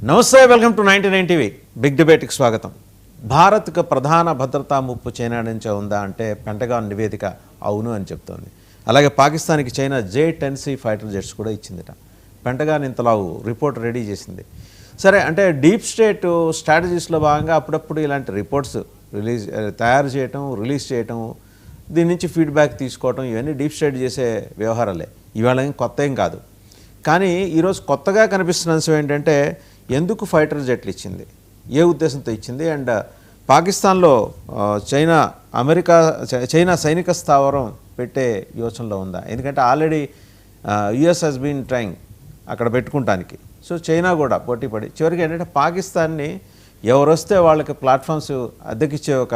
నమస్తే, welcome to 99 TV. Big డిబేట్కి స్వాగతం. భారత్కు ప్రధాన భద్రతా ముప్పు చైనా నుంచే ఉందా అంటే పెంటగాన్ నివేదిక అవును అని చెప్తోంది. అలాగే పాకిస్తాన్కి చైనా J-10C ఫైటర్ జెట్స్ కూడా ఇచ్చిందిట. పెంటగాన్ ఇంతలా రిపోర్ట్ రెడీ చేసింది. సరే, అంటే డీప్ స్టేట్ స్ట్రాటజీస్లో భాగంగా అప్పుడప్పుడు ఇలాంటి రిపోర్ట్స్ తయారు చేయటం, రిలీజ్ చేయటం, దీని నుంచి ఫీడ్బ్యాక్ తీసుకోవటం, ఇవన్నీ డీప్ స్టేట్ చేసే వ్యవహారాలే. ఇవాళ కొత్త ఏం కాదు. కానీ ఈరోజు కొత్తగా కనిపిస్తున్న అంశం ఏంటంటే ఎందుకు ఫైటర్ జెట్లు ఇచ్చింది, ఏ ఉద్దేశంతో ఇచ్చింది, అండ్ పాకిస్తాన్లో చైనా సైనిక స్థావరం పెట్టే యోచనలో ఉందా? ఎందుకంటే already US he's been trying అక్కడ పెట్టుకుంటానికి. సో చైనా కూడా పోటీపడి చివరికి ఏంటంటే పాకిస్తాన్ని ఎవరు వస్తే వాళ్ళకి ప్లాట్ఫామ్స్ అద్దెకిచ్చే ఒక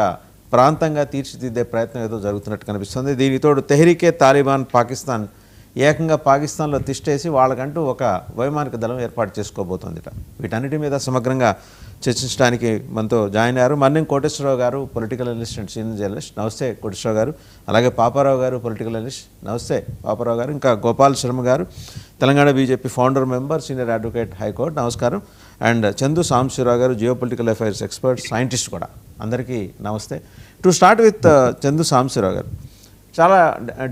ప్రాంతంగా తీర్చిదిద్దే ప్రయత్నం ఏదో జరుగుతున్నట్టు కనిపిస్తుంది. దీనితోడు తెహ్రీకే తాలిబాన్ పాకిస్తాన్ ఏకంగా పాకిస్తాన్లో తిష్టేసి వాళ్ళకంటూ ఒక వైమానిక దళం ఏర్పాటు చేసుకోబోతోందిట. వీటన్నిటి మీద సమగ్రంగా చర్చించడానికి మనతో జాయిన్ అయ్యారు మన్యం కోటేశ్వరరావు గారు, political analyst and senior journalist. నమస్తే కోటేశ్వరరావు గారు. అలాగే పాపారావు గారు, పొలిటికల్ అనలిస్ట్. నమస్తే పాపారావు గారు. ఇంకా గోపాల్ శర్మ గారు, Telangana BJP founder member, senior advocate, high court. నమస్కారం. అండ్ చందు సాంబశివరావు గారు, geo political affairs expert, scientist కూడా. అందరికీ నమస్తే. To start with Chandu Sambasivarao గారు, చాలా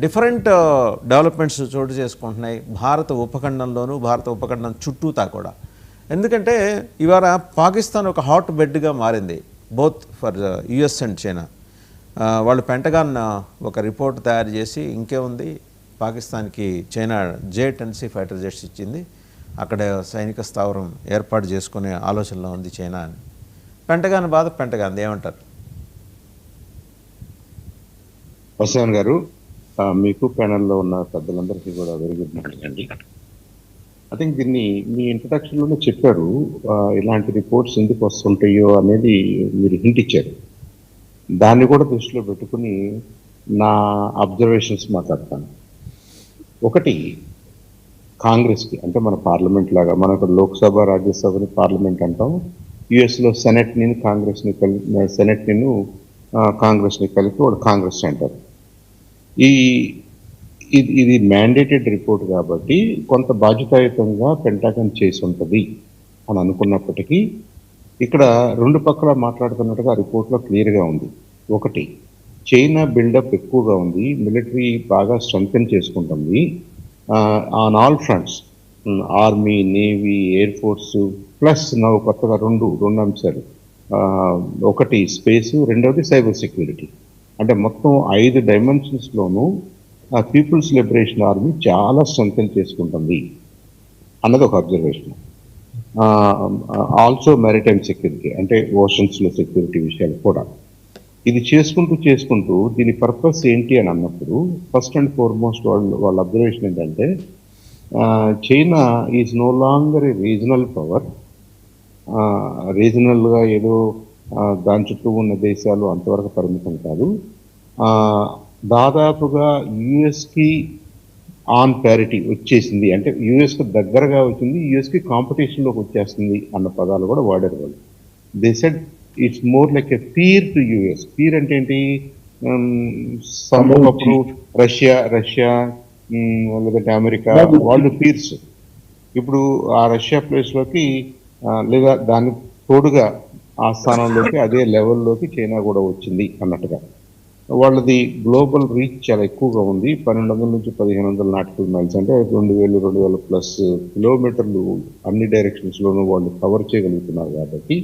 డిఫరెంట్ డెవలప్మెంట్స్ చోటు చేసుకుంటున్నాయి భారత ఉపఖండంలోనూ, భారత ఉపఖండం చుట్టూతా కూడా. ఎందుకంటే ఇవాళ పాకిస్తాన్ ఒక హాట్ బెడ్గా మారింది, both for US and China. వాళ్ళు పెంటగాన్ ఒక రిపోర్ట్ తయారు చేసి ఇంకేముంది, పాకిస్తాన్కి చైనా J-10C ఫైటర్ జెట్స్ ఇచ్చింది, అక్కడ సైనిక స్థావరం ఏర్పాటు చేసుకునే ఆలోచనలో ఉంది చైనా అని. పెంటగాన్ బాధ పెంటగాన్ ఏమంటారు? వసవన్ గారు, మీకు ప్యానల్లో ఉన్న పెద్దలందరికీ కూడా వెరీ గుడ్ మార్నింగ్ అండి. ఐ థింక్ దీన్ని మీ ఇంట్రడక్షన్లోనే చెప్పారు, ఇలాంటి రిపోర్ట్స్ ఎందుకు వస్తుంటాయో అనేది మీరు హింట్ ఇచ్చారు. దాన్ని కూడా దృష్టిలో పెట్టుకుని నా అబ్జర్వేషన్స్ మాట్లాడతాను. ఒకటి, కాంగ్రెస్కి అంటే మన పార్లమెంట్ లాగా, మనకు లోక్సభ రాజ్యసభని పార్లమెంట్ అంటాం, యుఎస్లో సెనెట్ని కాంగ్రెస్ని కలిపి వాడు కాంగ్రెస్ అంటారు. ఇది మ్యాండేటెడ్ రిపోర్ట్ కాబట్టి కొంత బాధ్యతాయుతంగా పెంటాగన్ చేసి ఉంటుంది అని అనుకున్నప్పటికీ ఇక్కడ రెండు పక్కల మాట్లాడుతున్నట్టుగా రిపోర్ట్లో క్లియర్గా ఉంది. ఒకటి, చైనా బిల్డప్ ఎక్కువగా ఉంది, మిలిటరీ బాగా స్ట్రెంగ్తెన్ చేసుకుంటుంది on all fronts, army, navy, air force, plus కొత్తగా రెండు అంశాలు. ఒకటి స్పేసు, రెండవది సైబర్ సెక్యూరిటీ. అంటే మొత్తం 5 డైమెన్షన్స్లోనూ పీపుల్స్ లిబరేషన్ ఆర్మీ చాలా స్ట్రెంగ్తెన్ చేసుకుంటుంది అన్నది ఒక అబ్జర్వేషన్. ఆల్సో మ్యారిటైమ్ సెక్యూరిటీ అంటే ఓషన్స్లో సెక్యూరిటీ విషయాలు కూడా. ఇది చేసుకుంటూ దీని పర్పస్ ఏంటి అని అన్నప్పుడు ఫస్ట్ అండ్ ఫార్మోస్ట్ వాళ్ళ అబ్జర్వేషన్ ఏంటంటే China is no longer a regional power. రీజనల్గా ఏదో దాని చుట్టూ ఉన్న దేశాలు అంతవరకు పరిమితం కాదు, దాదాపుగా యుఎస్కి ఆన్ ప్యారిటీ వచ్చేసింది, అంటే యుఎస్కి దగ్గరగా వచ్చింది, యుఎస్కి కాంపిటీషన్లోకి వచ్చేస్తుంది అన్న పదాలు కూడా వాడారు వాళ్ళు. They said it's more like a peer to US. Peer అంటే ఏంటి, అప్పుడు రష్యా లేదంటే అమెరికా వాళ్ళు పీర్స్. ఇప్పుడు ఆ రష్యా ప్లేస్లోకి లేదా దాని తోడుగా ఆ స్థానంలోకి అదే లెవెల్లోకి చైనా కూడా వచ్చింది అన్నట్టుగా. వాళ్ళది గ్లోబల్ రీచ్ చాలా ఎక్కువగా ఉంది. 1200 నుంచి 1500 నాటికల్ మైల్స్, అంటే 2000 ప్లస్ కిలోమీటర్లు అన్ని డైరెక్షన్స్లోనూ వాళ్ళు కవర్ చేయగలుగుతున్నారు. కాబట్టి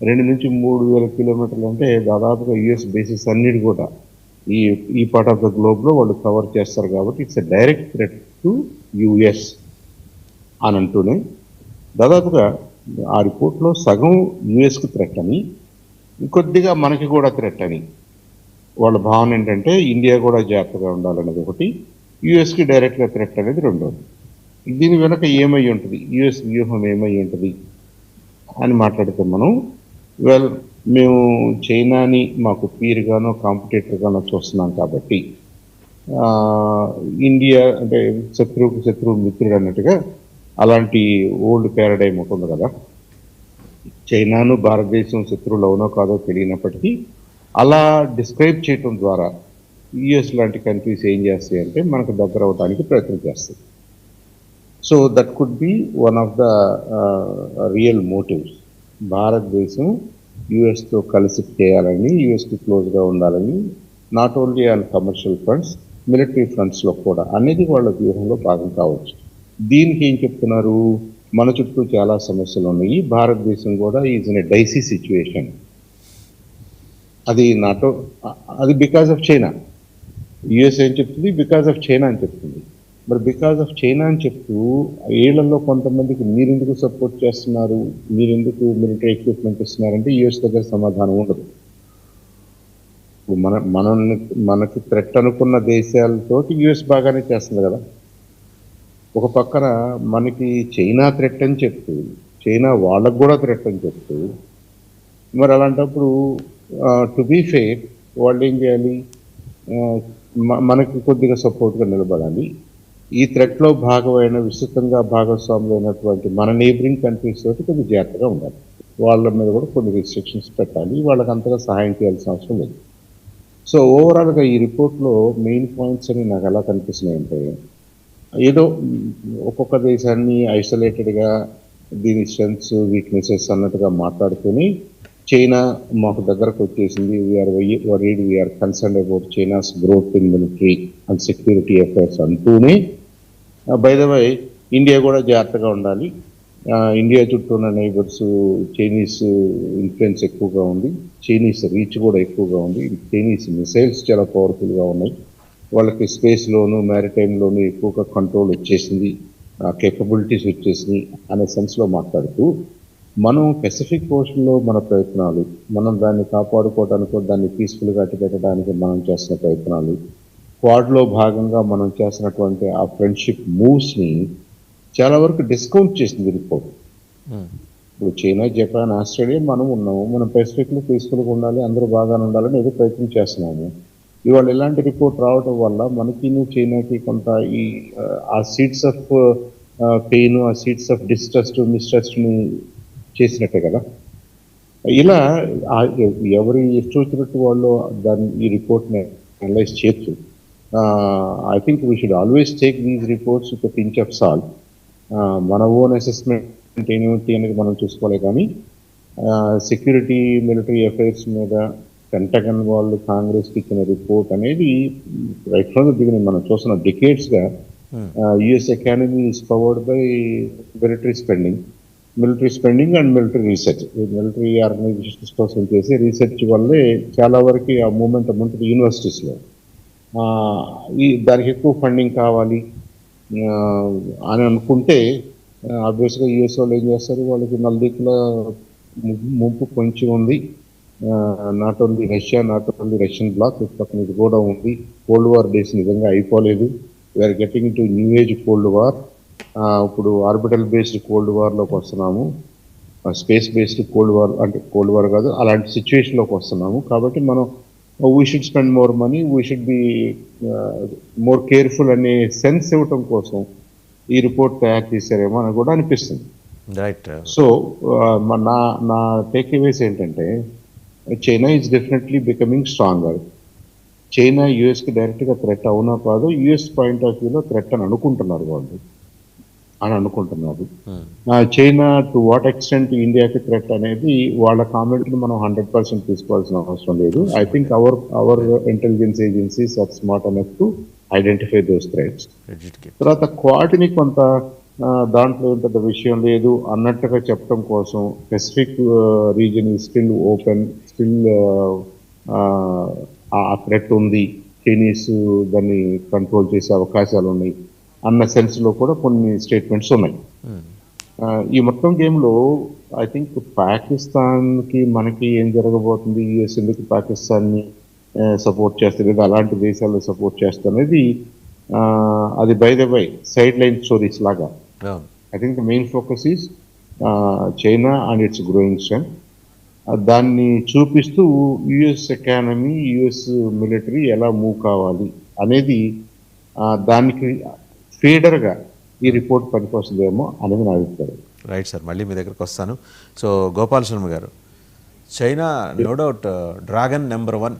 2 నుంచి 3000 కిలోమీటర్లు అంటే దాదాపుగా యుఎస్ బేసిస్ అన్నిటి కూడా ఈ పార్ట్ ఆఫ్ ద గ్లోబ్లో వాళ్ళు కవర్ చేస్తారు. కాబట్టి it's a direct threat to US అని అంటూనే దాదాపుగా ఆ రిపోర్ట్లో సగం యుఎస్కి థ్రెట్ అని, ఇంకొద్దిగా మనకి కూడా థ్రెట్ అని వాళ్ళ భావన ఏంటంటే ఇండియా కూడా జాగ్రత్తగా ఉండాలనేది ఒకటి, యుఎస్కి డైరెక్ట్గా థ్రెట్ అనేది రెండోది. దీని వెనక ఏమై ఉంటుంది, యుఎస్ వ్యూహం ఏమై ఉంటుంది అని మాట్లాడితే మేము చైనాని మాకు పీర్గానో కాంపిటేటర్గానో చూస్తున్నాం కాబట్టి ఇండియా అంటే శత్రువు మిత్రుడు అన్నట్టుగా అలాంటి ఓల్డ్ పారాడైమ్ ఉంటుంది కదా. చైనాను భారతదేశం శత్రువులు అవునో కాదో తెలియనప్పటికీ అలా డిస్క్రైబ్ చేయటం ద్వారా యుఎస్ లాంటి కంట్రీస్ ఏం చేస్తాయి అంటే మనకు దగ్గర అవడానికి ప్రయత్నం చేస్తాయి. So that could be one of the real motives. భారతదేశం యుఎస్తో కలిసి చేయాలని, యుఎస్కి క్లోజ్గా ఉండాలని, not only on commercial fronts, military ఫ్రంట్స్లో కూడా అనేది వాళ్ళ వ్యూహంలో భాగం కావచ్చు. దీనికి ఏం చెప్తున్నారు, మన చుట్టూ చాలా సమస్యలు ఉన్నాయి, భారతదేశం కూడా is in a dicey situation. అది బికాస్ ఆఫ్ చైనా. యుఎస్ ఏం చెప్తుంది, బికాస్ ఆఫ్ చైనా అని చెప్తుంది. మరి బికాస్ ఆఫ్ చైనా అని చెప్తూ ఏళ్లలో కొంతమందికి మీరెందుకు సపోర్ట్ చేస్తున్నారు, మీరెందుకు మిలిటరీ ఎక్విప్మెంట్ ఇస్తున్నారంటే యుఎస్ దగ్గర సమాధానం ఉండదు. మనకి థ్రెట్ అనుకున్న దేశాలతో యుఎస్ బాగానే చేస్తుంది కదా. ఒక పక్కన మనకి చైనా థ్రెట్ అని చెప్తూ, చైనా వాళ్ళకు కూడా థ్రెట్ అని చెప్తూ, మరి అలాంటప్పుడు టు బీ ఫెయిర్ వాళ్ళు ఏం చేయాలి, మనకి కొద్దిగా సపోర్ట్గా నిలబడాలి. ఈ థ్రెట్లో భాగమైన, విస్తృతంగా భాగస్వాములు అయినటువంటి మన నేబరింగ్ కంట్రీస్ తోటి కొద్దిగా జాగ్రత్తగా ఉండాలి. వాళ్ళ మీద కూడా కొన్ని రిస్ట్రిక్షన్స్ పెట్టాలి, వాళ్ళకి అంతగా సహాయం చేయాల్సిన అవసరం లేదు. సో ఓవరాల్గా ఈ రిపోర్ట్లో మెయిన్ పాయింట్స్ అని నాకు ఎలా కనిపిస్తున్నాయి అంటే, ఏదో ఒక్కొక్క దేశాన్ని ఐసోలేటెడ్గా దీని స్ట్రెంగ్స్ వీక్నెసెస్ అన్నట్టుగా మాట్లాడుకొని, చైనా మాకు దగ్గరకు వచ్చేసింది, we are concerned about China's growth in military and security affairs అంటూనే, బై ద వై ఇండియా కూడా జాగ్రత్తగా ఉండాలి, ఇండియా చుట్టూ ఉన్న నైబర్స్ చైనీస్ ఇన్ఫ్లుయెన్స్ ఎక్కువగా ఉంది, చైనీస్ రీచ్ కూడా ఎక్కువగా ఉంది, చైనీస్ మిసైల్స్ చాలా పవర్ఫుల్గా ఉన్నాయి, వాళ్ళకి స్పేస్లోను మ్యారిటైమ్లోను ఎక్కువగా కంట్రోల్ వచ్చేసింది, కేపబిలిటీస్ వచ్చేసింది అనే సెన్స్లో మాట్లాడుతూ, మనం పెసిఫిక్ ఓషన్లో మన ప్రయత్నాలు, మనం దాన్ని కాపాడుకోవడానికి, దాన్ని పీస్ఫుల్గా అట్టిపెట్టడానికి మనం చేస్తున్న ప్రయత్నాలు, క్వాడ్లో భాగంగా మనం చేస్తున్నటువంటి ఆ ఫ్రెండ్షిప్ మూవ్స్ని చాలా వరకు డిస్కౌంట్ చేసింది రిపోర్ట్. ఇప్పుడు చైనా, జపాన్, ఆస్ట్రేలియా మనం ఉన్నాము, మనం పెసిఫిక్లో పీస్ఫుల్గా ఉండాలి, అందరూ బాగానే ఉండాలని ఏదో ప్రయత్నం చేస్తున్నాము. ఇవాళ ఇలాంటి రిపోర్ట్ రావడం వల్ల మనకి చైనాకి కొంత ఆ సీడ్స్ ఆఫ్ పెయిన్, ఆ సీడ్స్ ఆఫ్ మిస్ట్రస్ట్ని చేసినట్టే కదా. ఇలా ఎవరి ఇష్టం వచ్చినట్టు వాళ్ళు దాన్ని ఈ రిపోర్ట్ని అనలైజ్ చేయొచ్చు. I think we should always take these reports with pinch of salt. మన ఓన్ అసెస్మెంట్ ఏమిటి అనేది మనం చూసుకోవాలి, కానీ సెక్యూరిటీ మిలిటరీ అఫైర్స్ మీద పెంటగన్ వాళ్ళు కాంగ్రెస్కి ఇచ్చిన రిపోర్ట్ అనేది రైట్ ఫ్రమ్ ద బిగినింగ్ మనం చూస్తున్న డికేట్స్గా US economy is powered by military spending and military research. Military organizations కోసం చేసే రీసెర్చ్ వల్లే చాలా వరకు ఆ మూమెంట్ ఉంటుంది యూనివర్సిటీస్లో. దానికి ఎక్కువ ఫండింగ్ కావాలి అని అనుకుంటే ఆబ్వియస్గా యుఎస్ వాళ్ళు ఏం చేస్తారు, వాళ్ళకి నలుదిక్కుల ముంపు కొంచెం ఉంది. Not only Russia, not only Russian bloc, పక్కన ఇది కూడా ఉంది. కోల్డ్ వార్ డేస్ నిజంగా అయిపోలేదు, we are getting to new age cold war. ఇప్పుడు ఆర్బిటల్ బేస్డ్ కోల్డ్ వార్లోకి వస్తున్నాము, స్పేస్ బేస్డ్ కోల్డ్ వార్, అంటే కోల్డ్ వార్ కాదు, అలాంటి సిచ్యువేషన్లోకి వస్తున్నాము. కాబట్టి మనం we should spend more money, we should be more careful అనే సెన్స్ ఇవ్వటం కోసం ఈ రిపోర్ట్ తయారు చేశారేమో అని కూడా అనిపిస్తుంది. రైట్. సో నా టేక్అవేస్ ఏంటంటే, China is definitely becoming stronger. China యుఎస్కి డైరెక్ట్గా థ్రెట్ అవునా కాదు, యుఎస్ పాయింట్ ఆఫ్ వ్యూలో థ్రెట్ అని అనుకుంటున్నారు వాళ్ళు, చైనా టు వాట్ ఎక్స్టెంట్ ఇండియాకి థ్రెట్ అనేది వాళ్ళ కామెంట్ని మనం 100% తీసుకోవాల్సిన అవసరం లేదు. I think our intelligence agencies are smart enough to identify those threats. తర్వాత క్వాడ్ని కొంత దాంట్లో పెద్ద విషయం లేదు అన్నట్టుగా చెప్పడం కోసం పెసిఫిక్ రీజన్ ఈ స్టిల్ ఓపెన్, స్టిల్ ఆ థ్రెట్ ఉంది, చైనీస్ దాన్ని కంట్రోల్ చేసే అవకాశాలు ఉన్నాయి అన్న సెన్స్లో కూడా కొన్ని స్టేట్మెంట్స్ ఉన్నాయి. ఈ మొత్తం గేమ్లో ఐ థింక్ పాకిస్తాన్కి మనకి ఏం జరగబోతుంది, యుఎస్ ఎందుకు పాకిస్తాన్ని సపోర్ట్ చేస్తుంది, అలాంటి దేశాల్లో సపోర్ట్ చేస్తుంది, అది by the by side line stories లాగా. I think the main focus is China and its growing strength. దాన్ని చూపిస్తూ యుఎస్ ఎకానమీ, యుఎస్ మిలిటరీ ఎలా మూవ్ కావాలి అనేది దానికి ఫీడర్గా ఈ రిపోర్ట్ పనికొస్తుందేమో అనేది నా అభిప్రాయం. రైట్ సార్, మళ్ళీ మీ దగ్గరకు వస్తాను. సో గోపాల్ శర్మ గారు, China no doubt dragon number 1,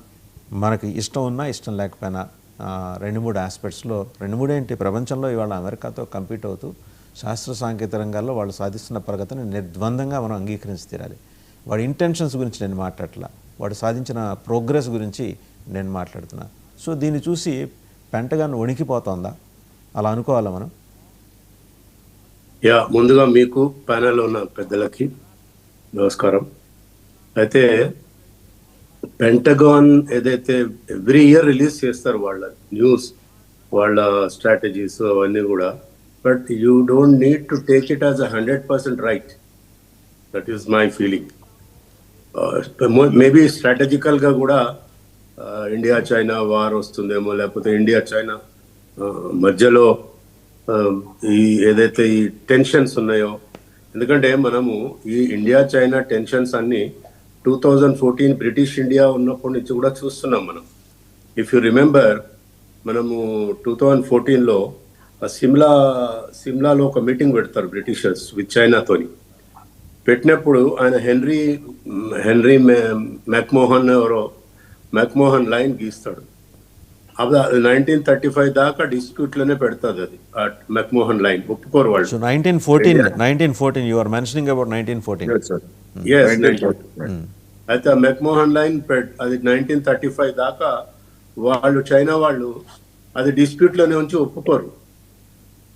మనకి ఇష్టం ఉన్నా ఇష్టం లేకపోయినా 2-3 ఆస్పెక్ట్స్లో, 2-3 ఏంటి, ప్రపంచంలో ఇవాళ అమెరికాతో కంపీట్ అవుతూ శాస్త్ర సాంకేతిక రంగాల్లో వాళ్ళు సాధిస్తున్న ప్రగతిని నిర్ద్వందంగా మనం అంగీకరించి తీరాలి. వాడి ఇంటెన్షన్స్ గురించి నేను మాట్లాడట్లా, వాడు సాధించిన ప్రోగ్రెస్ గురించి నేను మాట్లాడుతున్నా. సో దీన్ని చూసి పెంటగాన్ వణికిపోతోందా, అలా అనుకోవాలా మనం? ముందుగా మీకు ప్యానెల్లో ఉన్న పెద్దలకి నమస్కారం. అయితే పెంటగాన్ ఏదైతే ఎవ్రీ ఇయర్ రిలీజ్ చేస్తారు వాళ్ళ న్యూస్, వాళ్ళ స్ట్రాటజీస్ అవన్నీ కూడా, but you don't need to take it as 100% right. That is my feeling. Maybe స్ట్రాటజికల్గా కూడా ఇండియా చైనా వార్ వస్తుందేమో, లేకపోతే ఇండియా చైనా మధ్యలో ఈ ఏదైతే ఈ టెన్షన్స్ ఉన్నాయో, ఎందుకంటే మనము ఈ ఇండియా చైనా టెన్షన్స్ అన్ని 2014 బ్రిటిష్ ఇండియా ఉన్నప్పటి నుంచి కూడా చూస్తున్నాం మనం. ఇఫ్ యు రిమెంబర్, మనము 2014లో సిమ్లాలో ఒక మీటింగ్ పెడతారు బ్రిటిషర్స్ విత్ చైనాతోని. పెట్టినప్పుడు ఆయన హెన్రీ మెక్మోహన్ లైన్ గీస్తాడు. అది 1935 దాకా డిస్ప్యూట్లోనే పెడుతుంది అది, మెక్మోహన్ లైన్ ఒప్పుకోరు వాళ్ళు. So 1914 you are mentioning about 1914. Yes, 1914. అయితే మెక్మోహన్ లైన్ అది 1935 దాకా వాళ్ళు చైనా వాళ్ళు అది డిస్ప్యూట్లోనే ఉంచి ఒప్పుకోరు.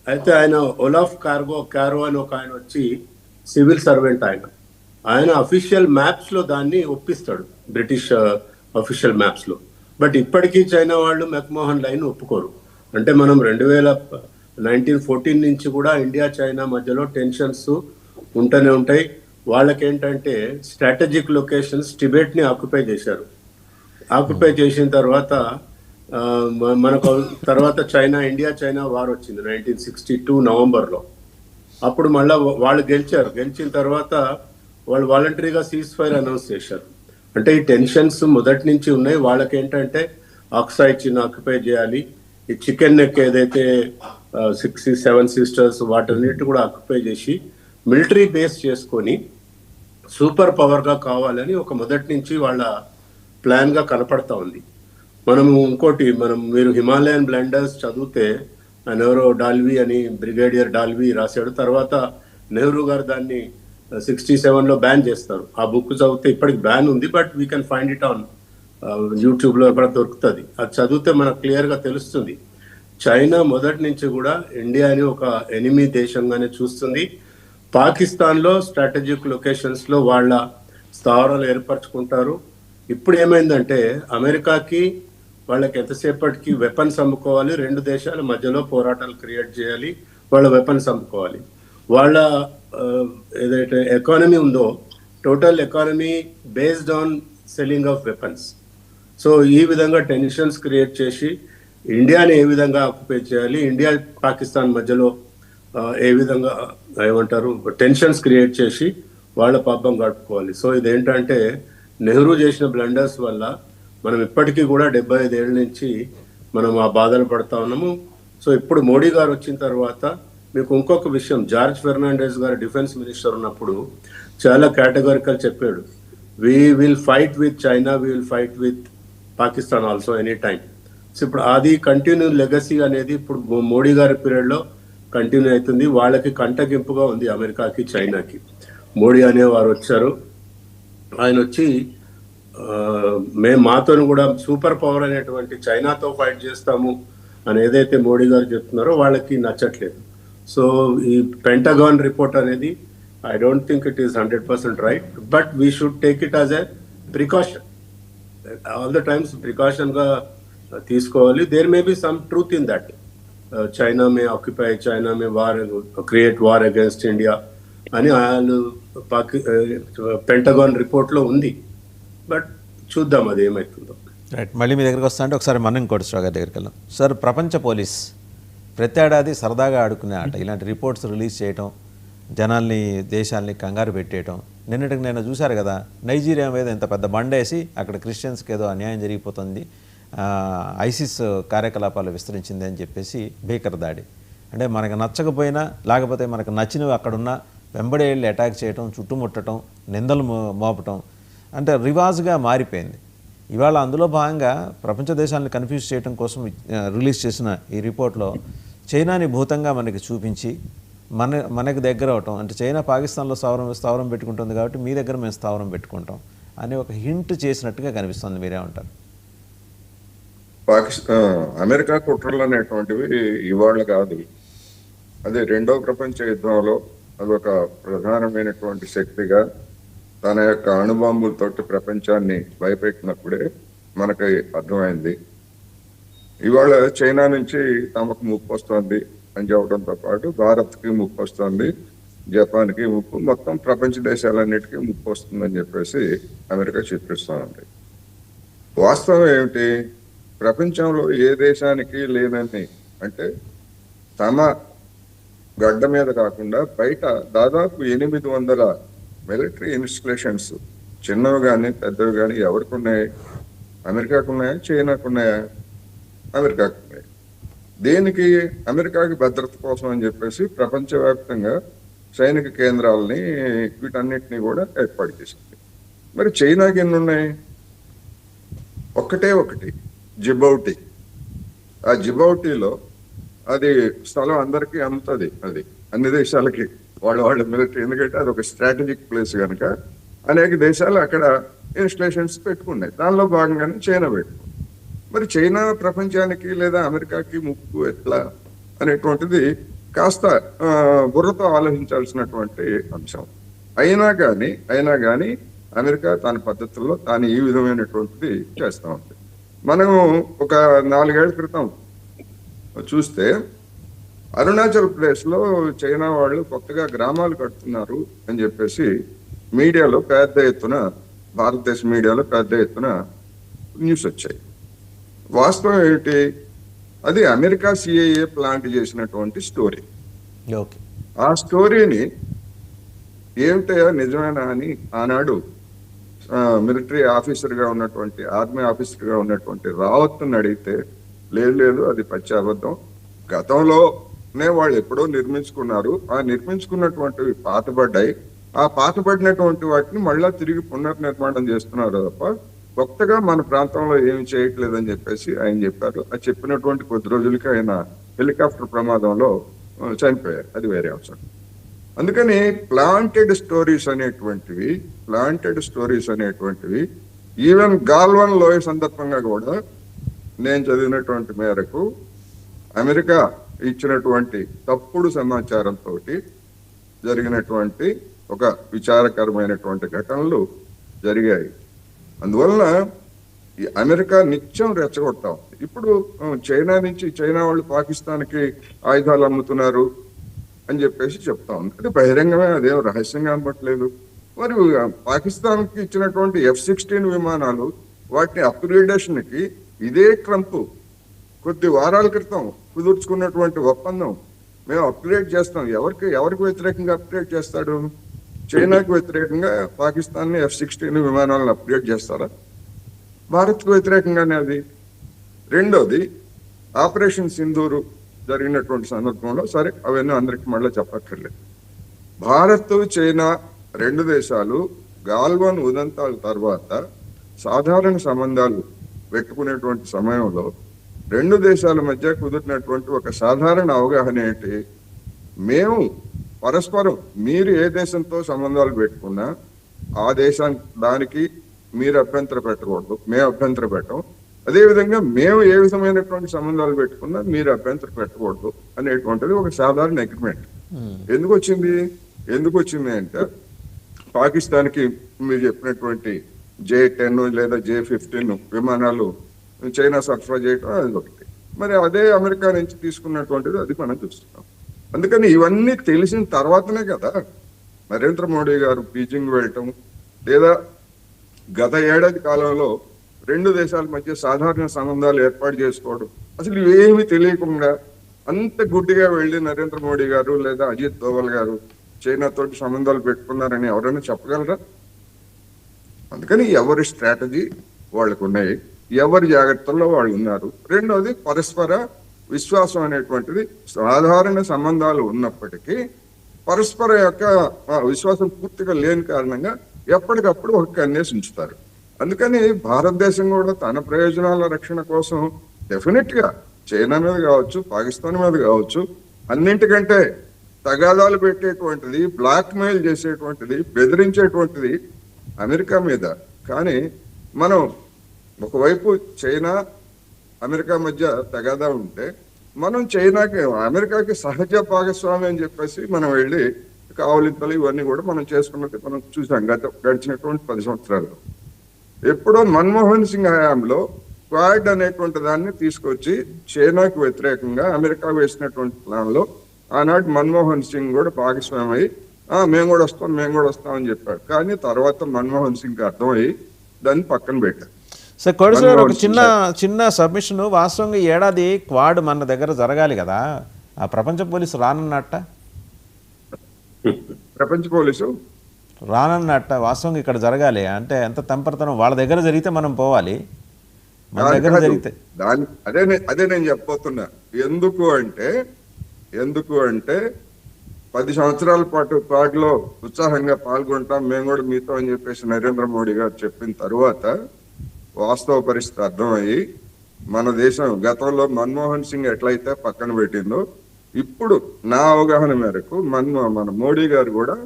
అయితే ఆయన ఒలాఫ్ క్యారో అని ఒక ఆయన వచ్చి సివిల్ సర్వెంట్, ఆయన అఫీషియల్ మ్యాప్స్లో దాన్ని ఒప్పిస్తాడు, బ్రిటిష్ అఫీషియల్ మ్యాప్స్లో. బట్ ఇప్పటికీ చైనా వాళ్ళు మెక్మోహన్ లైన్ ఒప్పుకోరు. అంటే మనం 1914 నుంచి కూడా ఇండియా చైనా మధ్యలో టెన్షన్స్ ఉంటూనే ఉంటాయి. వాళ్ళకేంటంటే స్ట్రాటజిక్ లొకేషన్స్ టిబెట్ని ఆక్యుపై చేశారు. ఆక్యుపై చేసిన తర్వాత మనకు తర్వాత ఇండియా చైనా వార్ వచ్చింది 1962 నవంబర్లో. అప్పుడు మళ్ళీ వాళ్ళు గెలిచిన తర్వాత వాళ్ళు వాలంటరీగా సీజ్ ఫైర్ అనౌన్స్ చేశారు. అంటే ఈ టెన్షన్స్ మొదటి నుంచి ఉన్నాయి. వాళ్ళకేంటంటే ఆక్సాయ్ చిన్న ఆక్యుపై చేయాలి, ఈ చికెన్ నెక్ ఏదైతే 67 సిస్టర్స్ వాటన్నిటి కూడా ఆక్యుపై చేసి మిలిటరీ బేస్ చేసుకొని సూపర్ పవర్గా కావాలని ఒక మొదటి నుంచి వాళ్ళ ప్లాన్గా కనపడతా ఉంది. మీరు హిమాలయన్ బ్లెండర్స్ చదివితే ఆయన ఎవరో డాల్వీ అని, బ్రిగేడియర్ డాల్వీ రాశాడు. తర్వాత నెహ్రూ గారు దాన్ని 67లో బ్యాన్ చేస్తారు. ఆ బుక్ చదివితే ఇప్పటికి బ్యాన్ ఉంది, but we can find it on యూట్యూబ్లో ఎక్కడ దొరుకుతుంది. అది చదివితే మనకు క్లియర్గా తెలుస్తుంది. చైనా మొదటి నుంచి కూడా ఇండియాని ఒక ఎనిమీ దేశంగానే చూస్తుంది. పాకిస్తాన్లో స్ట్రాటజిక్ లొకేషన్స్లో వాళ్ళ స్థావరాలు ఏర్పరచుకుంటారు. ఇప్పుడు ఏమైందంటే అమెరికాకి వాళ్ళకి ఎంతసేపటికి వెపన్స్ అమ్ముకోవాలి, రెండు దేశాల మధ్యలో పోరాటాలు క్రియేట్ చేయాలి, వాళ్ళ వెపన్స్ అమ్ముకోవాలి. వాళ్ళ ఏదైతే ఎకానమీ ఉందో total economy based on selling of weapons. So ఈ విధంగా టెన్షన్స్ క్రియేట్ చేసి ఇండియాని ఏ విధంగా ఆక్యుపై చేయాలి, ఇండియా పాకిస్తాన్ మధ్యలో ఏ విధంగా టెన్షన్స్ క్రియేట్ చేసి వాళ్ళ పాపం గడుపుకోవాలి. సో ఇదేంటంటే నెహ్రూ చేసిన బ్లండర్స్ వల్ల మనం ఇప్పటికీ కూడా 75 ఏళ్ళ నుంచి మనం ఆ బాధలు పడతా ఉన్నాము. సో ఇప్పుడు మోడీ గారు వచ్చిన తర్వాత మీకు ఇంకొక విషయం, జార్జ్ ఫెర్నాండెస్ గారు డిఫెన్స్ మినిస్టర్ ఉన్నప్పుడు చాలా కేటగారికల్ చెప్పాడు, we will fight with China, we will fight with Pakistan also any time. So ఇప్పుడు అది కంటిన్యూ లెగసీ అనేది ఇప్పుడు మోడీ గారి పీరియడ్లో కంటిన్యూ అవుతుంది. వాళ్ళకి కంటగింపుగా ఉంది అమెరికాకి చైనాకి. మోడీ అనేవారు వచ్చారు, ఆయన వచ్చి మేము మాతో కూడా సూపర్ పవర్ అనేటువంటి చైనాతో ఫైట్ చేస్తాము అని ఏదైతే మోడీ గారు చెప్తున్నారో వాళ్ళకి నచ్చట్లేదు. సో ఈ పెంటగాన్ రిపోర్ట్ అనేది I don't think it is 100% right, but we should take it as a precaution. All the times ప్రికాషన్గా తీసుకోవాలి. There may be some truth in that. China may occupy, China may create war against India అని వాళ్ళు pentagon రిపోర్ట్లో ఉంది. But చూద్దాం అది ఏమవుతుందో. Right, మళ్ళీ మీ దగ్గరికి వస్తా అంటే ఒకసారి మనం కోటేశ్వర గారి దగ్గరికి వెళ్దాం. సార్, ప్రపంచ పోలీస్ ప్రతి సరదాగా ఆడుకునే ఆట ఇలాంటి రిపోర్ట్స్ రిలీజ్ చేయటం, జనాల్ని దేశాల్ని కంగారు పెట్టేయటం. నిన్నటికి నేను చూశారు కదా, నైజీరియా మీద ఇంత పెద్ద బండేసి అక్కడ క్రిస్టియన్స్కి ఏదో అన్యాయం జరిగిపోతుంది, ఐసిస్ కార్యకలాపాలు విస్తరించింది అని చెప్పేసి భీకర దాడి. అంటే మనకు నచ్చకపోయినా లేకపోతే మనకు నచ్చినవి అక్కడున్న వెంబడి వెళ్ళి అటాక్ చేయటం, చుట్టుముట్టడం, నిందలు మోపటం అంటే రివాజ్గా మారిపోయింది. ఇవాళ అందులో భాగంగా ప్రపంచ దేశాలను కన్ఫ్యూజ్ చేయడం కోసం రిలీజ్ చేసిన ఈ రిపోర్ట్లో చైనాని భూతంగా మనకి చూపించి మనకు దగ్గర అవటం, అంటే చైనా పాకిస్తాన్లో స్థావరం పెట్టుకుంటుంది కాబట్టి మీ దగ్గర మేము స్థావరం పెట్టుకుంటాం అని ఒక హింట్ చేసినట్టుగా కనిపిస్తుంది. మీరేమంటారు? అమెరికా కుట్రలు అనేటువంటివి ఇవాళ కాదు. అదే రెండో ప్రపంచ యుద్ధంలో అదొక ప్రధానమైనటువంటి శక్తిగా తన యొక్క అణుబాంబులతోటి ప్రపంచాన్ని భయపెట్టినప్పుడే మనకి అర్థమైంది. ఇవాళ చైనా నుంచి తమకు ముప్పు వస్తుంది అని చెప్పడంతో పాటు భారత్కి ముప్పు వస్తుంది, జపాన్కి ముప్పు, మొత్తం ప్రపంచ దేశాలన్నిటికీ ముప్పు వస్తుందని చెప్పేసి అమెరికా చిత్రిస్తూ ఉంది. వాస్తవం ఏమిటి? ప్రపంచంలో ఏ దేశానికి లేనన్ని, అంటే తమ గడ్డ మీద కాకుండా బయట దాదాపు 800 మిలిటరీ ఇన్స్టలేషన్స్, చిన్నవి కానీ పెద్దవి కానీ ఎవరికి ఉన్నాయి? అమెరికాకు ఉన్నాయా, చైనాకు ఉన్నాయా? అమెరికాకు ఉన్నాయి. దేనికి? అమెరికాకి భద్రత కోసం అని చెప్పేసి ప్రపంచవ్యాప్తంగా సైనిక కేంద్రాలని వీటన్నిటిని కూడా ఏర్పాటు చేసింది. మరి చైనాకి ఎన్ని ఉన్నాయి? ఒకటి జిబౌటి. ఆ జిబౌటిలో అది స్థలం అందరికీ అమ్ముతుంది, అది అన్ని దేశాలకి వాళ్ళ మిలిటరీ, ఎందుకంటే అది ఒక స్ట్రాటజిక్ ప్లేస్ కనుక అనేక దేశాలు అక్కడ ఇన్స్టలేషన్స్ పెట్టుకున్నాయి. దానిలో భాగంగానే చైనా పెట్టుకుంది. మరి చైనా ప్రపంచానికి లేదా అమెరికాకి ముప్పు ఎట్లా అనేటువంటిది కాస్త బుర్రతో ఆలోచించాల్సినటువంటి అంశం. అయినా కానీ అమెరికా తన పద్ధతుల్లో తాను ఈ విధమైనటువంటిది చేస్తూ ఉంది. మనం ఒక 4 ఏళ్ల క్రితం చూస్తే అరుణాచల్ ప్రదేశ్లో చైనా వాళ్ళు కొత్తగా గ్రామాలు కడుతున్నారు అని చెప్పేసి మీడియాలో పెద్ద ఎత్తున, భారతదేశ మీడియాలో పెద్ద ఎత్తున న్యూస్ వచ్చాయి. వాస్తవం ఏమిటి? అది అమెరికా సిఐఏ ప్లాంట్ చేసినటువంటి స్టోరీ. ఆ స్టోరీని ఏమిటయా నిజమేనా అని ఆనాడు మిలిటరీ ఆఫీసర్గా ఉన్నటువంటి, ఆర్మీ ఆఫీసర్గా ఉన్నటువంటి రావత్ని అడిగితే లేదు అది పచ్చి అబద్ధం, గతంలోనే వాళ్ళు ఎప్పుడో నిర్మించుకున్నారు, ఆ నిర్మించుకున్నటువంటివి పాతబడ్డాయి, ఆ పాతబడినటువంటి వాటిని మళ్ళా తిరిగి పునర్నిర్మాణం చేస్తున్నారు తప్ప కొత్తగా మన ప్రాంతంలో ఏమి చేయట్లేదని చెప్పేసి ఆయన చెప్పారు. అది చెప్పినటువంటి కొద్ది రోజులకి ఆయన హెలికాప్టర్ ప్రమాదంలో చనిపోయారు. అది వేరే అంశం. అందుకని ప్లాంటెడ్ స్టోరీస్ అనేటువంటివి ఈవెన్ గాల్వన్ లోయ సందర్భంగా కూడా నేను చదివినటువంటి మేరకు అమెరికా ఇచ్చినటువంటి తప్పుడు సమాచారంతో జరిగినటువంటి ఒక విచారకరమైనటువంటి ఘటనలు జరిగాయి. అందువలన ఈ అమెరికా నిత్యం రెచ్చగొడతా ఉంది. ఇప్పుడు చైనా వాళ్ళు పాకిస్తాన్కి ఆయుధాలు అమ్ముతున్నారు అని చెప్పేసి చెప్తా ఉంది. అది బహిరంగమే, అదేం రహస్యంగా అమ్మట్లేదు. మరి పాకిస్తాన్కి ఇచ్చినటువంటి F-16 విమానాలు, వాటిని అప్గ్రేడేషన్కి ఇదే ట్రంప్ కొద్ది వారాల క్రితం కుదుర్చుకున్నటువంటి ఒప్పందం, మేము అప్గ్రేడ్ చేస్తాం. ఎవరికి వ్యతిరేకంగా అప్గ్రేడ్ చేస్తాడు? చైనాకు వ్యతిరేకంగా పాకిస్తాన్ని F-16 విమానాలను అప్గ్రేడ్ చేస్తారా? భారత్కు వ్యతిరేకంగానే అది. రెండోది, ఆపరేషన్ సింధూరు జరిగినటువంటి సందర్భంలో, సరే అవన్నీ అందరికి మళ్ళీ చెప్పక్కర్లేదు, భారత్ చైనా 2 దేశాలు గాల్వాన్ ఉదంతాల తర్వాత సాధారణ సంబంధాలు పెట్టుకునేటువంటి సమయంలో 2 దేశాల మధ్య కుదిరినటువంటి ఒక సాధారణ అవగాహన ఏంటి? మేము పరస్పరం, మీరు ఏ దేశంతో సంబంధాలు పెట్టుకున్నా ఆ దేశానికి, దానికి మీరు అభ్యంతర పెట్టకూడదు, మేము అభ్యంతర పెట్టం. అదేవిధంగా మేము ఏ విధమైనటువంటి సంబంధాలు పెట్టుకున్నా మీరు అభ్యంతర పెట్టకూడదు అనేటువంటిది ఒక సాధారణ అగ్రిమెంట్. ఎందుకు వచ్చింది అంటే పాకిస్తాన్కి మీరు చెప్పినటువంటి J-10 లేదా J-15 విమానాలు చైనా సరఫరా చేయటం అది ఒకటి. మరి అదే అమెరికా నుంచి తీసుకున్నటువంటిది అది మనం చూస్తున్నాం. అందుకని ఇవన్నీ తెలిసిన తర్వాతనే కదా నరేంద్ర మోడీ గారు బీజింగ్ వెళ్ళటం, లేదా గత ఏడాది కాలంలో 2 దేశాల మధ్య సాధారణ సంబంధాలు ఏర్పాటు చేసుకోవడం. అసలు ఇవేమి తెలియకుండా అంత గుడ్డిగా వెళ్ళి నరేంద్ర మోడీ గారు లేదా అజిత్ దోవల్ గారు చైనాతో సంబంధాలు పెట్టుకున్నారని ఎవరైనా చెప్పగలరా? అందుకని ఎవరి స్ట్రాటజీ వాళ్ళకు ఉన్నాయి, ఎవరి జాగ్రత్తల్లో వాళ్ళు ఉన్నారు. రెండోది, పరస్పర విశ్వాసం అనేటువంటిది, సాధారణ సంబంధాలు ఉన్నప్పటికీ పరస్పర యొక్క విశ్వాసం పూర్తిగా లేని కారణంగా ఎప్పటికప్పుడు ఒక కన్నేసి ఉంచుతారు. అందుకని భారతదేశం కూడా తన ప్రయోజనాల రక్షణ కోసం డెఫినెట్ గా చైనా మీద కావచ్చు, పాకిస్తాన్ మీద కావచ్చు, అన్నింటికంటే తగాదాలు పెట్టేటువంటిది, బ్లాక్ మెయిల్ చేసేటువంటిది, బెదిరించేటువంటిది అమెరికా మీద. కానీ మనం ఒకవైపు చైనా అమెరికా మధ్య తగాదా ఉంటే మనం చైనాకి అమెరికాకి సహజ భాగస్వామి అని చెప్పేసి మనం వెళ్ళి కావలింతలు ఇవన్నీ కూడా మనం చేసుకున్నట్టు మనం చూసాం గడిచినటువంటి 10 సంవత్సరాల్లో. ఎప్పుడో మన్మోహన్ సింగ్ హయాంలో క్వాడ్ అనేటువంటి దాన్ని తీసుకొచ్చి చైనాకు వ్యతిరేకంగా అమెరికా వేసినటువంటి ప్లాన్లో ఆనాటి మన్మోహన్ సింగ్ కూడా భాగస్వామి అయ్యి మేము కూడా వస్తాం అని చెప్పాడు. కానీ తర్వాత మన్మోహన్ సింగ్ అర్థమయ్యి దాన్ని పక్కన పెట్టారు. సార్ కోడి సార్, ఒక చిన్న సబ్మిషన్. వాస్తవంగా ఈ ఏడాది క్వాడ్ మన దగ్గర జరగాలి కదా, ఆ ప్రపంచ పోలీసు రానన్నట్ట వాస్తవంగా ఇక్కడ జరగాలి అంటే ఎంత తంపరతనం. వాళ్ళ దగ్గర జరిగితే మనం పోవాలి, మన దగ్గర జరిగితే అదే నేను చెప్పబోతున్నా. ఎందుకు అంటే 10 సంవత్సరాల పాటు క్వాడ్లో ఉత్సాహంగా పాల్గొంటాం మేము కూడా మీతో అని చెప్పేసి నరేంద్ర మోడీ గారు చెప్పిన తరువాత వాస్తవ పరిస్థితి అర్థమయ్యి మన దేశం గతంలో మన్మోహన్ సింగ్ ఎట్లయితే పక్కన పెట్టిందో ఇప్పుడు నా అవగాహన మేరకు మన మోడీ గారు కూడా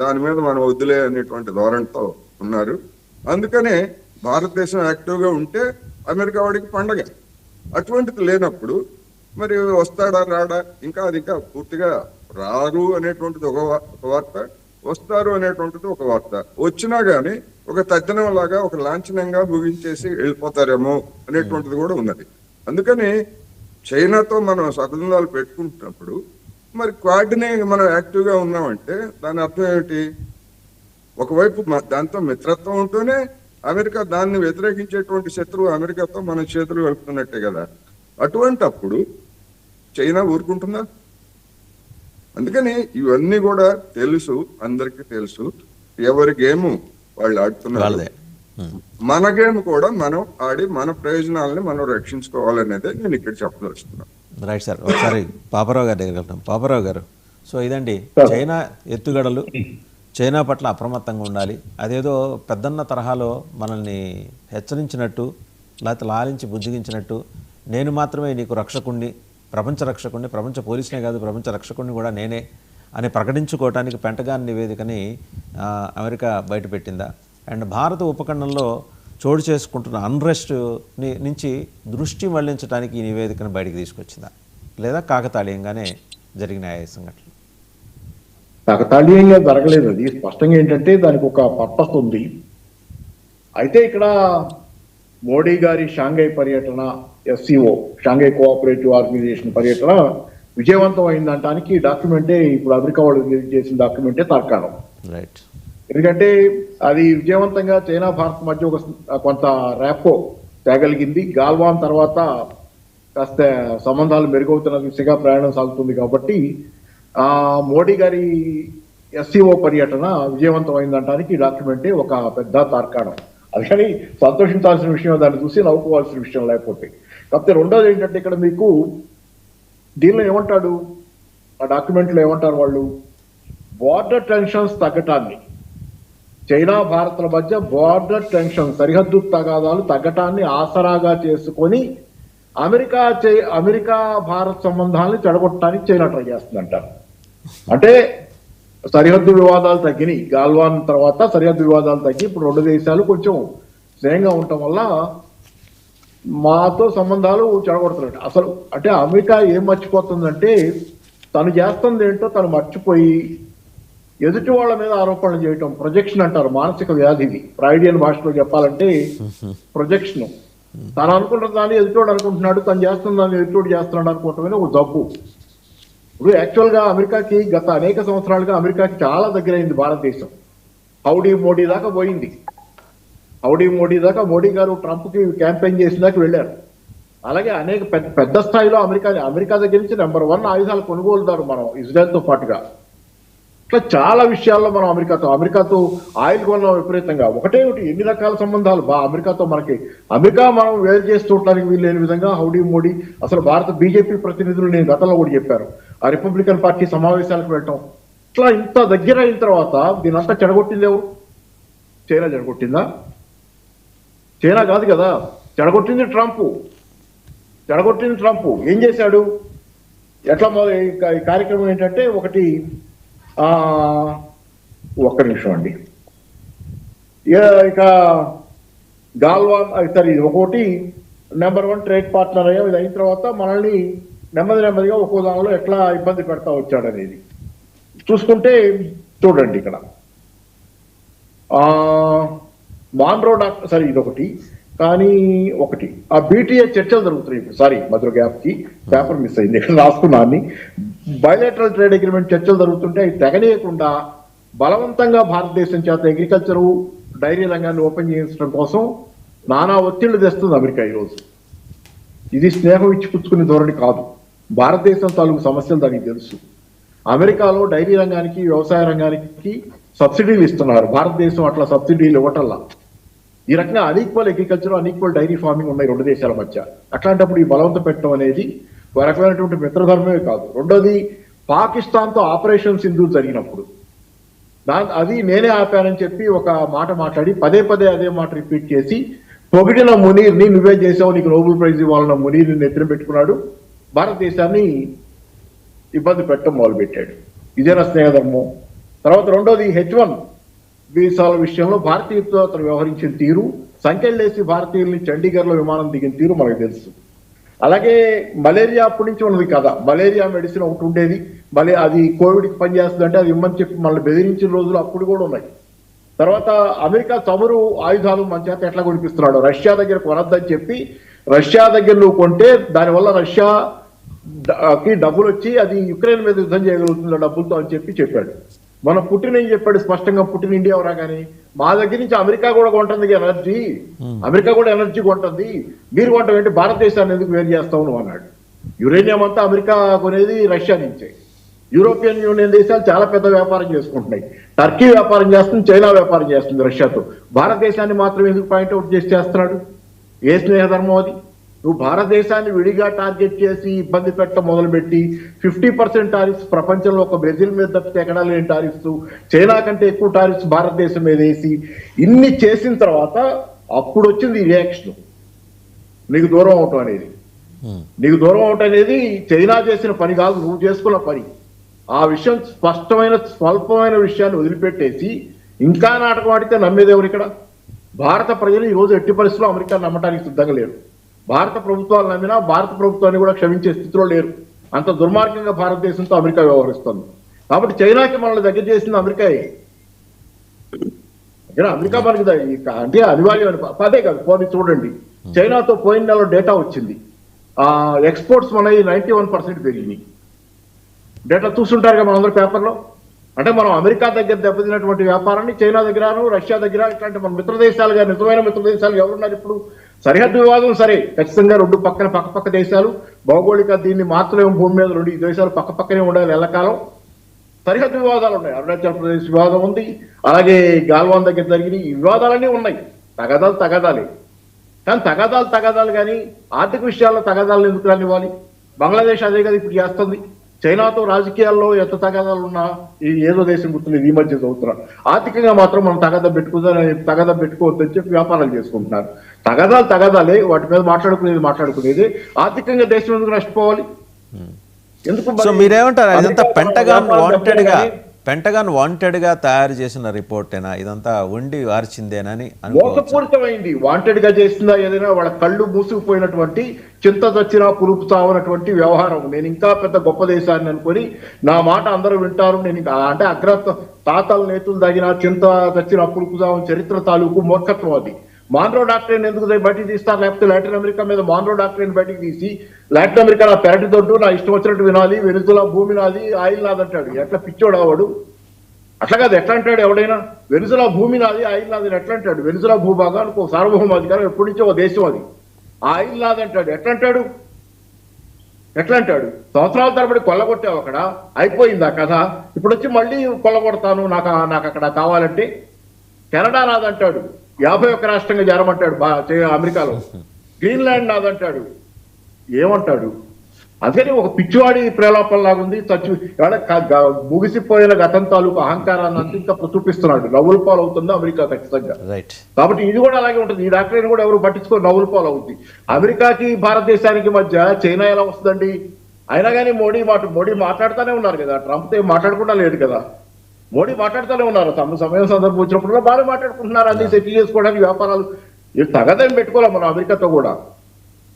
దాని మీద మనం వద్దులే అనేటువంటి ధోరణితో ఉన్నారు. అందుకనే భారతదేశం యాక్టివ్గా ఉంటే అమెరికా వాడికి పండగ. అటువంటిది లేనప్పుడు మరి వస్తాడా రాడా, అది ఇంకా పూర్తిగా రారు అనేటువంటిది ఒక వార్త, వస్తారు అనేటువంటిది ఒక వార్త. వచ్చినా గానీ ఒక తద్దినం లాగా ఒక లాంఛనంగా ముగించేసి వెళ్ళిపోతారేమో అనేటువంటిది కూడా ఉన్నది. అందుకని చైనాతో మనం సంబంధాలు పెట్టుకుంటున్నప్పుడు మరి క్వాడ్ని మనం యాక్టివ్గా ఉన్నామంటే దాని అర్థం ఏమిటి? ఒకవైపు దాంతో మిత్రత్వం ఉంటూనే అమెరికా దాన్ని వ్యతిరేకించేటువంటి శత్రువు అమెరికాతో మన చేతులు వెళ్తున్నట్టే కదా. అటువంటప్పుడు చైనా ఊరుకుంటుందా? అందుకని ఇవన్నీ కూడా తెలుసు, అందరికీ తెలుసు. ఎవరి గేమ్ వాళ్ళు ఆడుతున్నారు, మన గేమ్ కూడా మనం ఆడి మన ప్రయోజనాలని మనం రక్షించుకోవాలనేదే నేను ఇక్కడ చెప్పదలుచుకున్నాను. రైట్ సార్, ఒకసారి పాపారావు గారి దగ్గరికి వెళ్తాం. పాపారావు గారు, సో ఇదండి చైనా ఎత్తుగడలు, చైనా పట్ల అప్రమత్తంగా ఉండాలి. అదేదో పెద్దన్న తరహాలో మనల్ని హెచ్చరించినట్టు, లేకపోతే లాలించి బుజ్జగించినట్టు, నేను మాత్రమే నీకు రక్షకుణ్ణి, ప్రపంచ రక్షకుణ్ణి, ప్రపంచ పోలీసునే కాదు ప్రపంచ రక్షకుణ్ణి కూడా నేనే అని ప్రకటించుకోవటానికి పెంటగాన్ నివేదికని అమెరికా బయటపెట్టిందా? అండ్ భారత ఉపఖండంలో చోటు చేసుకుంటున్న అన్రెస్ట్ నుంచి దృష్టి మళ్లించడానికి ఈ నివేదికను బయటికి తీసుకొచ్చిందా, లేదా కాకతాళీయంగానే జరిగిన సంఘటనలు? కాకతాళీయంగా జరగలేదు. అది స్పష్టంగా ఏంటంటే దానికి ఒక పర్పస్ ఉంది. అయితే ఇక్కడ మోడీ గారి షాంఘై పర్యటన, ఎస్సీఓ షాంఘై కోఆపరేటివ్ ఆర్గనైజేషన్ పర్యటన విజయవంతం అయిందంటానికి డాక్యుమెంటే ఇప్పుడు అమెరికా వాళ్ళు రిలీజ్ చేసిన డాక్యుమెంటే తార్కాణం. రైట్. ఎందుకంటే అది విజయవంతంగా చైనా భారత్ మధ్య ఒక కొంత ర్యాపో తేగలిగింది. గాల్వాన్ తర్వాత కాస్త సంబంధాలు మెరుగవుతున్న దిశగా ప్రయాణం సాగుతుంది. కాబట్టి మోడీ గారి ఎస్సీఓ పర్యటన విజయవంతం అయిందంటానికి ఈ డాక్యుమెంటే ఒక పెద్ద తార్కాణం. అది కానీ సంతోషించాల్సిన విషయం, దాన్ని చూసి నవ్వుకోవాల్సిన విషయం లేకపోతే. కాకపోతే రెండోది ఏంటంటే ఇక్కడ మీకు దీనిలో ఏమంటాడు, ఆ డాక్యుమెంట్లో ఏమంటారు వాళ్ళు, బార్డర్ టెన్షన్స్ తగ్గటాన్ని, చైనా భారత్ల మధ్య బార్డర్ టెన్షన్, సరిహద్దు తగాదాలు తగ్గటాన్ని ఆసరాగా చేసుకొని అమెరికా భారత్ సంబంధాలను చెడగొట్టడానికి చైనా ట్రై చేస్తుందంటారు. అంటే సరిహద్దు వివాదాలు తగ్గినాయి, గాల్వాన్ తర్వాత సరిహద్దు వివాదాలు తగ్గి ఇప్పుడు రెండు దేశాలు కొంచెం స్నేహంగా ఉండటం వల్ల మాతో సంబంధాలు చెడగొడుతున్నట్టు. అసలు అంటే అమెరికా ఏం మర్చిపోతుందంటే తను చేస్తుంది ఏంటో తను మర్చిపోయి ఎదుటి వాళ్ళ మీద ఆరోపణలు చేయటం, ప్రొజెక్షన్ అంటారు, మానసిక వ్యాధిది. ఫ్రాయిడియన్ భాషలో చెప్పాలంటే ప్రొజెక్షన్. తను అనుకుంటున్న దాన్ని ఎదుటోడు అనుకుంటున్నాడు, తను చేస్తున్న దాన్ని ఎదుటోడు చేస్తున్నాడు అనుకుంటమే ఒక జబ్బు. ఇప్పుడు యాక్చువల్గా అమెరికాకి గత అనేక సంవత్సరాలుగా అమెరికాకి చాలా దగ్గరైంది భారతదేశం. హౌడీ మోడీ దాకా పోయింది. హౌడీ మోడీ దాకా మోడీ గారు ట్రంప్కి క్యాంపెయిన్ చేసిన దాకా వెళ్ళారు. అలాగే అనేక పెద్ద స్థాయిలో అమెరికా దగ్గర నుంచి నెంబర్ 1 ఆయుధాలు కొనుగోలుదారు మనం ఇజ్రాయెల్తో పాటుగా. ఇట్లా చాలా విషయాల్లో మనం అమెరికాతో ఆయిల్ కొన్నాం విపరీతంగా. ఒకటి ఎన్ని రకాల సంబంధాలు అమెరికాతో మనకి. అమెరికా మనం వేరు చేస్తూ ఉండడానికి వీలు లేని విధంగా హౌడీ మోడీ, అసలు భారత బీజేపీ ప్రతినిధులు నేను గతంలో కూడా చెప్పారు, ఆ రిపబ్లికన్ పార్టీ సమావేశాలకు వెళ్ళటం. ఇట్లా ఇంత దగ్గర అయిన తర్వాత దీనంతా చెడగొట్టింది ఎవరు? చైనా చెడగొట్టిందా? చైనా కాదు కదా, చెడగొట్టింది ట్రంప్. ఏం చేశాడు? ఎట్లా ఈ కార్యక్రమం ఏంటంటే ఒకటి ఒక్క నిమిషం అండి, ఇక గాల్వాన్ సరే ఇది ఒకటి నెంబర్ 1 ట్రేడ్ పార్ట్నర్ అయ్యా. ఇది అయిన తర్వాత మనల్ని నెమ్మదిగా ఒక్కో దానిలో ఎట్లా ఇబ్బంది పెడతా వచ్చాడు అనేది చూసుకుంటే చూడండి ఇక్కడ మాన్రో డాక్టర్ సరే ఇది ఒకటి. కానీ ఒకటి ఆ బీటీఏ చర్చలు జరుగుతున్నాయి ఇప్పుడు. సారీ మధ్య గ్యాప్కి పేపర్ మిస్ అయింది, ఇక్కడ రాసుకున్నాన్ని. బయలాటరల్ ట్రేడ్ అగ్రిమెంట్ చర్చలు జరుగుతుంటే అవి తెగనీయకుండా బలవంతంగా భారతదేశం చేత అగ్రికల్చరు డైరీ రంగాన్ని ఓపెన్ చేయించడం కోసం నానా ఒత్తిళ్లు తెస్తుంది అమెరికా ఈరోజు. ఇది స్నేహం ఇచ్చి పుచ్చుకునే ధోరణి కాదు. భారతదేశం తాలూకు సమస్యలు దానికి తెలుసు. అమెరికాలో డైరీ రంగానికి వ్యవసాయ రంగానికి సబ్సిడీలు ఇస్తున్నారు, భారతదేశం అట్లా సబ్సిడీలు ఇవ్వటల్లా. ఈ రకంగా unequal agriculture unequal dairy farming ఉన్నాయి 2 దేశాల మధ్య. అట్లాంటప్పుడు ఈ బలవంతం పెట్టడం అనేది ఒక రకమైనటువంటి మిత్రధర్మమే కాదు. రెండోది పాకిస్తాన్తో ఆపరేషన్ సింధూర్ జరిగినప్పుడు అది నేనే ఆపానని చెప్పి ఒక మాట మాట్లాడి పదే అదే మాట రిపీట్ చేసి పొగిడిన మునీర్ని నువ్వే చేసావు, నీకు నోబెల్ ప్రైజ్ ఇవ్వాలన్న మునీర్ని నెత్తిన పెట్టుకున్నాడు. భారతదేశాన్ని ఇబ్బంది పెట్టడం మొదలుపెట్టాడు. ఇదేనా స్నేహధర్మం? తర్వాత రెండోది H1 వీసాల విషయంలో భారతీయులతో అతను వ్యవహరించిన తీరు, సంఖ్యలేసి భారతీయుల్ని చండీగఢ్లో విమానం దిగిన తీరు మనకు తెలుసు. అలాగే మలేరియా అప్పటి నుంచి ఉన్నది కదా, మలేరియా మెడిసిన్ ఒకటి ఉండేది, అది కోవిడ్కి పనిచేస్తుంది అంటే అది ఇమ్మని చెప్పి మనల్ని బెదిరించిన రోజులు అప్పుడు కూడా ఉన్నాయి. తర్వాత అమెరికా చమురు ఆయుధాలు మన చేత ఎట్లా కొనిపిస్తున్నాడు, రష్యా దగ్గర కొనద్దని చెప్పి రష్యా దగ్గర నువ్వు కొంటే దానివల్ల రష్యాకి డబ్బులు వచ్చి అది యుక్రెయిన్ మీద యుద్ధం చేయగలుగుతుంది డబ్బులతో అని చెప్పాడు. మన పుటిన్ ఏం చెప్పాడు స్పష్టంగా, పుటిన్ ఇండియా రాగానే మా దగ్గర నుంచి అమెరికా కూడా కొంటుంది ఎనర్జీ, అమెరికా కూడా ఎనర్జీ కొంటుంది, మీరు కొంటాం ఏంటి, భారతదేశాన్ని ఎందుకు వేరు చేస్తావు అన్నాడు. యురేనియం అంతా అమెరికా కొనేది రష్యా నుంచే. యూరోపియన్ యూనియన్ దేశాలు చాలా పెద్ద వ్యాపారం చేసుకుంటున్నాయి. టర్కీ వ్యాపారం చేస్తుంది, చైనా వ్యాపారం చేస్తుంది రష్యాతో. భారతదేశాన్ని మాత్రం ఎందుకు పాయింట్అవుట్ చేస్తున్నాడు? ఏ స్నేహధర్మం అది? నువ్వు భారతదేశాన్ని విడిగా టార్గెట్ చేసి ఇబ్బంది పెట్టడం మొదలుపెట్టి 50% టారిఫ్స్ ప్రపంచంలో ఒక బ్రెజిల్ మీద తప్పితే ఎక్కడా లేని టారిఫ్స్, చైనా కంటే ఎక్కువ టారిఫ్స్ భారతదేశం మీద వేసి ఇన్ని చేసిన తర్వాత అప్పుడు వచ్చింది ఈ రియాక్షన్. నీకు దూరం అవటం అనేది, నీకు దూరం అవటం అనేది చైనా చేసిన పని కాదు, నువ్వు చేసుకున్న పని. ఆ విషయం స్వల్పమైన విషయాన్ని వదిలిపెట్టేసి ఇంకా నాటకం ఆడితే నమ్మేది ఎవరు ఇక్కడ? భారత ప్రజలు ఈరోజు ఎట్టి పరిస్థితుల్లో అమెరికా నమ్మటానికి సిద్ధంగా లేరు. భారత ప్రభుత్వాలు నమ్మినా భారత ప్రభుత్వాన్ని కూడా క్షమించే స్థితిలో లేరు. అంత దుర్మార్గంగా భారతదేశంతో అమెరికా వ్యవహరిస్తుంది. కాబట్టి చైనాకి మనల్ని దగ్గర చేసింది అమెరికాయే. అమెరికా మనకి అంటే అనివార్యం అదే కాదు. పోనీ చూడండి, చైనాతో పోయిన నెలలో డేటా వచ్చింది, ఎక్స్పోర్ట్స్ మనవి 91% పెరిగినాయి. డేటా చూస్తుంటారుగా మనందరూ పేపర్లో. అంటే మనం అమెరికా దగ్గర దెబ్బతినటువంటి వ్యాపారాన్ని చైనా దగ్గర, రష్యా దగ్గర, ఇట్లాంటి మన మిత్రదేశాలుగా నిజమైన మిత్రదేశాలు ఎవరున్నారు ఇప్పుడు? సరిహద్దు వివాదం సరే, ఖచ్చితంగా 2 పక్క దేశాలు, భౌగోళిక దీన్ని మాత్రమే భూమి మీద 2 దేశాలు పక్కనే ఉండాలి ఎల్లకాలం. సరిహద్దు వివాదాలు ఉన్నాయి, అరుణాచల్ ప్రదేశ్ వివాదం ఉంది, అలాగే గాల్వాన్ దగ్గర జరిగిన ఈ వివాదాలన్నీ ఉన్నాయి. తగాదాలే కానీ తగాదాలు కానీ ఆర్థిక విషయాల్లో తగాదాలను ఎందుకు రానివ్వాలి? బంగ్లాదేశ్ అదే కదా ఇప్పుడు చేస్తుంది. చైనాతో రాజకీయాల్లో ఎంత తగాదాలు ఉన్నా ఏదో దేశం గుర్తులేదు ఈ మధ్య చదువుతున్నారు. ఆర్థికంగా మాత్రం మనం తగాదా పెట్టుకోవద్దని చెప్పి వ్యాపారాలు చేసుకుంటున్నారు. తగాదాలే, వాటి మీద మాట్లాడుకునేది. ఆర్థికంగా దేశం ఎందుకు నష్టపోవాలి? ఎందుకు? సో మీరేమంటారు, ఇదంతా పెంటగాన్ వాంటెడ్గా తయారు చేసిన రిపోర్టేనా? ఇదంతా వండి వార్చిందేనని మోసపూరితమైంది. వాంటెడ్ గా చేసిందా ఏదైనా? వాళ్ళ కళ్ళు మూసుకుపోయినటువంటి, చింత చచ్చినా పులుపు చావనటువంటి వ్యవహారం. నేను ఇంకా పెద్ద గొప్ప దేశాన్ని అనుకొని నా మాట అందరూ వింటారు, నేను ఇంకా అంటే తాతల నేతులు తగిన చింత చచ్చిన పులుపు చావని చరిత్ర తాలూకు మూర్ఖత్వం అది. మాన్రో డాక్టరీని ఎందుకు బయటికి తీస్తారు? లేకపోతే లాటిన్ అమెరికా మీద మాన్రో డాక్టరీని బయటికి తీసి లాటిన్ అమెరికా నా పెరటి దొడ్డు, నా ఇష్టం వచ్చినట్టు వినాలి, వెనుజులా భూమి నాది, ఆయిల్ నాదంటాడు. ఎట్లా పిచ్చోడు వాడు? అట్లా కాదు. ఎట్లా అంటాడు ఎవడైనా? వెనుజులా భూమి నాది, ఆయిల్ నాది ఎట్లా అంటాడు? వెనుజులా భూభాగానికి ఒక సార్వభౌమాధికారం ఎప్పటి నుంచో ఒక దేశం అది. ఆయిల్ నాదంటాడు. ఎట్లా అంటాడు? సంవత్సరాల తరబడి కొల్లగొట్టావు అక్కడ, అయిపోయింది ఆ కథ. ఇప్పుడు వచ్చి మళ్ళీ కొల్లగొడతాను నాకు అక్కడ కావాలంటే. కెనడా నాదంటాడు, 51 రాష్ట్రంగా చేరమంటాడు అమెరికాలో. గ్రీన్లాండ్ నాదంటాడు. ఏమంటాడు? అందుకని ఒక పిచ్చివాడి ప్రేలాపంలాగా ఉంది. ముగిసిపోయిన గతం తాలూకు అహంకారాన్ని అంతా ఇంకా చూపిస్తున్నాడు. నవ్వుల పాలు అవుతుంది అమెరికా ఖచ్చితంగా. కాబట్టి ఇది కూడా అలాగే ఉంటుంది. ఈ డాక్టరీని కూడా ఎవరు పట్టించుకొని నవ్వుల పాలు అవుతుంది. అమెరికాకి భారతదేశానికి మధ్య చైనా ఎలా వస్తుందండి? అయినా కానీ మోడీ మాట్లాడుతూనే ఉన్నారు కదా, ట్రంప్తో ఏం మాట్లాడకుండా లేదు కదా. మోడీ మాట్లాడుతూనే ఉన్నారు, సమయం సందర్భం వచ్చినప్పుడు బాగా మాట్లాడుకుంటున్నారు, అన్ని సెటిల్ చేసుకోవడానికి వ్యాపారాలు. ఇది తగదని పెట్టుకోవాలి మనం అమెరికాతో కూడా.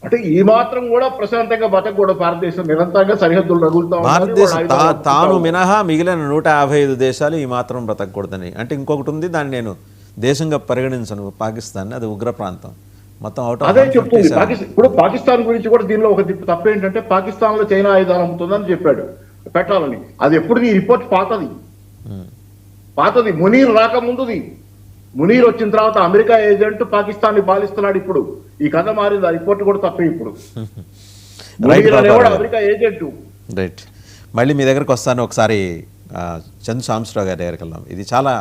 అంటే ఈ మాత్రం కూడా ప్రశాంతంగా బతకూడదు భారతదేశం, నిరంతరంగా సరిహద్దులు రగులుతా ఉన్నాయి. భారతదేశం తాను మినహా మిగిలిన 155 దేశాలు ఈ మాత్రం బ్రతకూడదని. అంటే ఇంకొకటి ఉంది, దాన్ని నేను దేశంగా పరిగణించను, పాకిస్తాన్, అది ఉగ్ర ప్రాంతం మొత్తం అవుట్ ఆఫ్ అదే చెప్తుంది ఇప్పుడు పాకిస్తాన్ గురించి కూడా. దీనిలో ఒక తప్పు ఏంటంటే పాకిస్తాన్ లో చైనా ఆయుధాలు అమ్ముతుందని చెప్పాడు పెట్టాలని. అది ఎప్పుడు ఈ రిపోర్ట్ పాతది మునీర్ రాకముందుది. మునీర్ వచ్చిన తర్వాత అమెరికా ఏజెంట్ పాకిస్తాన్ ని పాలిస్తున్నాడు. ఇప్పుడు ఈ కథ మారింది, ఆ రిపోర్ట్ కూడా తప్పే. ఇప్పుడు మునీర్ అనేవాడు అమెరికా ఏజెంట్. రైట్. మళ్ళీ మీ దగ్గరకు వస్తాను. ఒకసారి చంద్ర సాంబశివరావు గారి దగ్గరికి వెళ్దాం. ఇది చాలా